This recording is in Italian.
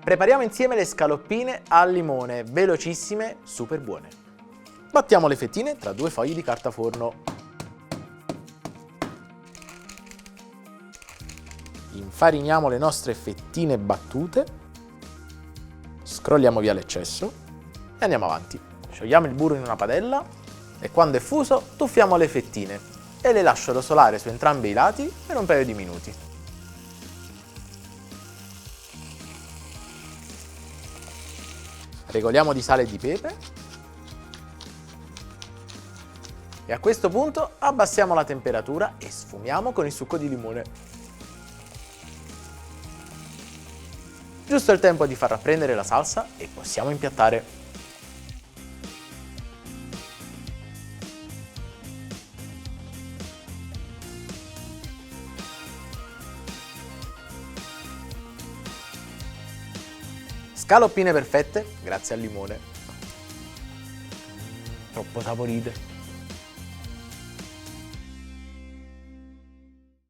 Prepariamo insieme le scaloppine al limone, velocissime, super buone. Battiamo le fettine tra 2 fogli di carta forno. Infariniamo le nostre fettine battute, scrolliamo via l'eccesso e andiamo avanti. Sciogliamo il burro in una padella e quando è fuso tuffiamo le fettine e le lascio rosolare su entrambi i lati per un paio di minuti. Regoliamo di sale e di pepe e a questo punto abbassiamo la temperatura e sfumiamo con il succo di limone. Giusto il tempo di far rapprendere la salsa e possiamo impiattare. Scaloppine perfette grazie al limone. Troppo saporite.